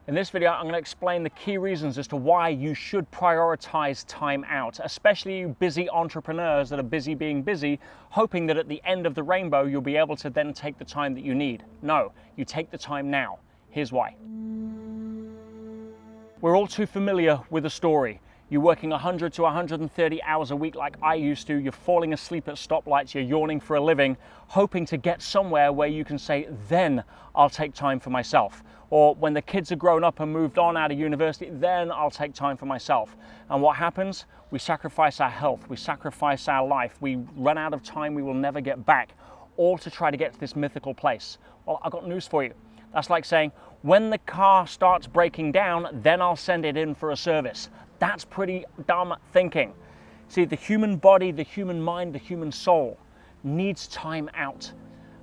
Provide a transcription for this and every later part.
In this video, I'm going to explain the key reasons as to why you should prioritize time out, especially you busy entrepreneurs that are busy being busy, hoping that at the end of the rainbow, you'll be able to then take the time that you need. No, you take the time now. Here's why. We're all too familiar with a story. You're working 100 to 130 hours a week like I used to. You're falling asleep at stoplights. You're yawning for a living, hoping to get somewhere where you can say, then I'll take time for myself. Or when the kids are grown up and moved on out of university, then I'll take time for myself. And what happens? We sacrifice our health. We sacrifice our life. We run out of time we will never get back, all to try to get to this mythical place. Well, I've got news for you. That's like saying, when the car starts breaking down, then I'll send it in for a service. That's pretty dumb thinking. See, the human body, the human mind, the human soul needs time out.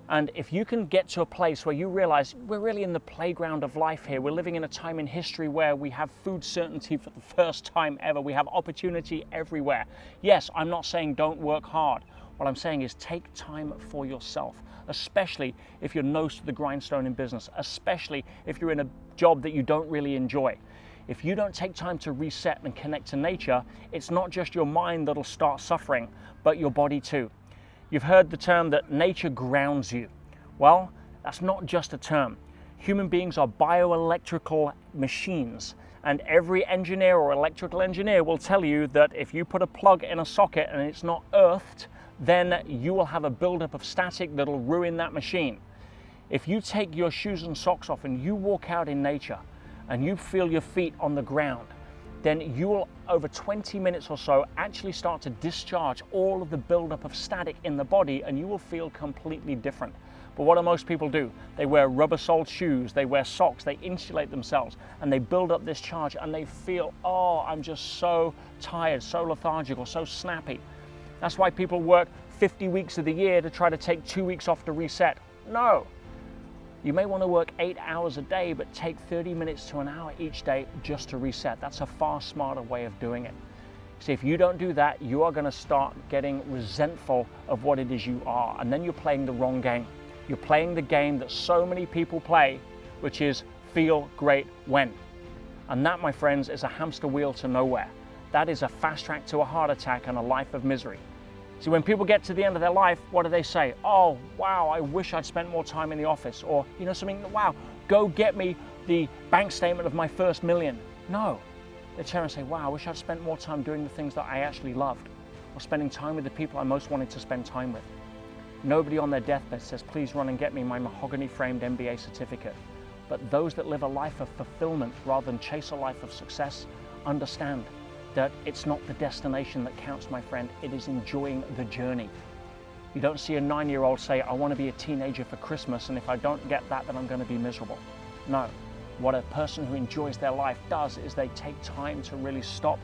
And if you can get to a place where you realize we're really in the playground of life here, we're living in a time in history where we have food certainty for the first time ever, we have opportunity everywhere. Yes, I'm not saying don't work hard. What I'm saying is take time for yourself, especially if you're nose to the grindstone in business, especially if you're in a job that you don't really enjoy. If you don't take time to reset and connect to nature, it's not just your mind that'll start suffering, but your body too. You've heard the term that nature grounds you. Well, that's not just a term. Human beings are bioelectrical machines, and every engineer or electrical engineer will tell you that if you put a plug in a socket and it's not earthed, then you will have a buildup of static that'll ruin that machine. If you take your shoes and socks off and you walk out in nature and you feel your feet on the ground, then you will, over 20 minutes or so, actually start to discharge all of the buildup of static in the body, and you will feel completely different. But what do most people do? They wear rubber-soled shoes, they wear socks, they insulate themselves, and they build up this charge, and they feel, oh, I'm just so tired, so lethargic, or so snappy. That's why people work 50 weeks of the year to try to take 2 weeks off to reset. No. You may want to work 8 hours a day, but take 30 minutes to an hour each day just to reset. That's a far smarter way of doing it. See, if you don't do that, you are going to start getting resentful of what it is you are, and then you're playing the wrong game. You're playing the game that so many people play, which is feel great when. And that, my friends, is a hamster wheel to nowhere. That is a fast track to a heart attack and a life of misery. See, when people get to the end of their life, what do they say? Oh, wow, I wish I'd spent more time in the office. Or, you know, something, wow, go get me the bank statement of my first million. No, they turn and say, wow, I wish I'd spent more time doing the things that I actually loved, or spending time with the people I most wanted to spend time with. Nobody on their deathbed says, please run and get me my mahogany-framed MBA certificate. But those that live a life of fulfillment rather than chase a life of success understand that it's not the destination that counts, my friend. It is enjoying the journey. You don't see a 9-year-old say, I want to be a teenager for Christmas, and if I don't get that, then I'm going to be miserable. No. What a person who enjoys their life does is they take time to really stop,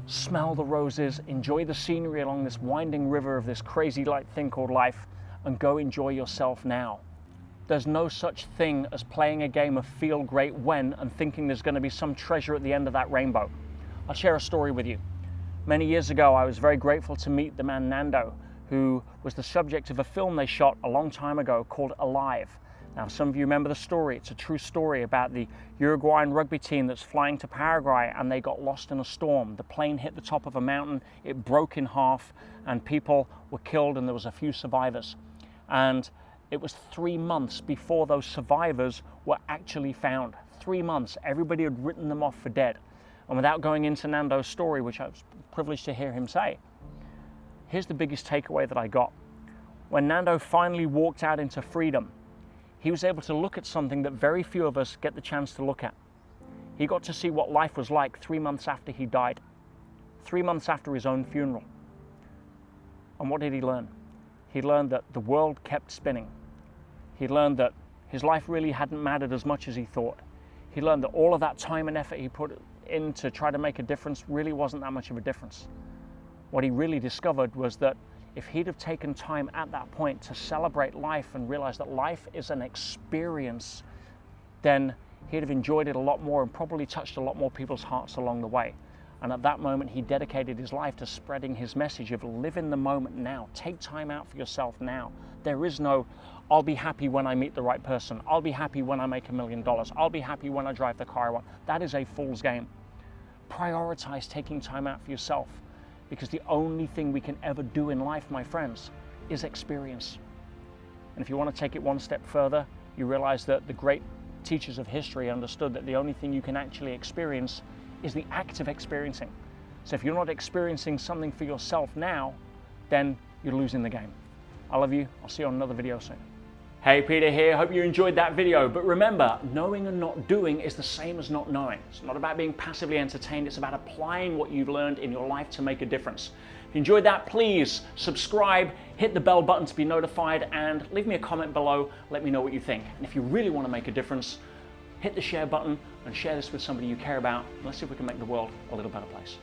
smell the roses, enjoy the scenery along this winding river of this crazy light thing called life, and go enjoy yourself now. There's no such thing as playing a game of feel great when and thinking there's going to be some treasure at the end of that rainbow. I'll share a story with you. Many years ago, I was very grateful to meet the man Nando, who was the subject of a film they shot a long time ago called Alive. Now, some of you remember the story. It's a true story about the Uruguayan rugby team that's flying to Paraguay, and they got lost in a storm. The plane hit the top of a mountain, it broke in half, and people were killed, and there was a few survivors. And it was 3 months before those survivors were actually found. 3 months. Everybody had written them off for dead. And without going into Nando's story, which I was privileged to hear him say, here's the biggest takeaway that I got. When Nando finally walked out into freedom, he was able to look at something that very few of us get the chance to look at. He got to see what life was like 3 months after he died, 3 months after his own funeral. And what did he learn? He learned that the world kept spinning. He learned that his life really hadn't mattered as much as he thought. He learned that all of that time and effort he put in to try to make a difference really wasn't that much of a difference. What he really discovered was that if he'd have taken time at that point to celebrate life and realize that life is an experience, then he'd have enjoyed it a lot more and probably touched a lot more people's hearts along the way. And at that moment, he dedicated his life to spreading his message of live in the moment now. Take time out for yourself now. There is no, I'll be happy when I meet the right person. I'll be happy when I make $1 million. I'll be happy when I drive the car I want. That is a fool's game. Prioritize taking time out for yourself, because the only thing we can ever do in life, my friends, is experience. And if you want to take it one step further, you realize that the great teachers of history understood that the only thing you can actually experience is the act of experiencing. So if you're not experiencing something for yourself now, then you're losing the game. I love you. I'll see you on another video soon. Hey, Peter here. Hope you enjoyed that video. But remember, knowing and not doing is the same as not knowing. It's not about being passively entertained. It's about applying what you've learned in your life to make a difference. If you enjoyed that, please subscribe, hit the bell button to be notified, and leave me a comment below. Let me know what you think. And if you really want to make a difference, hit the share button and share this with somebody you care about. Let's see if we can make the world a little better place.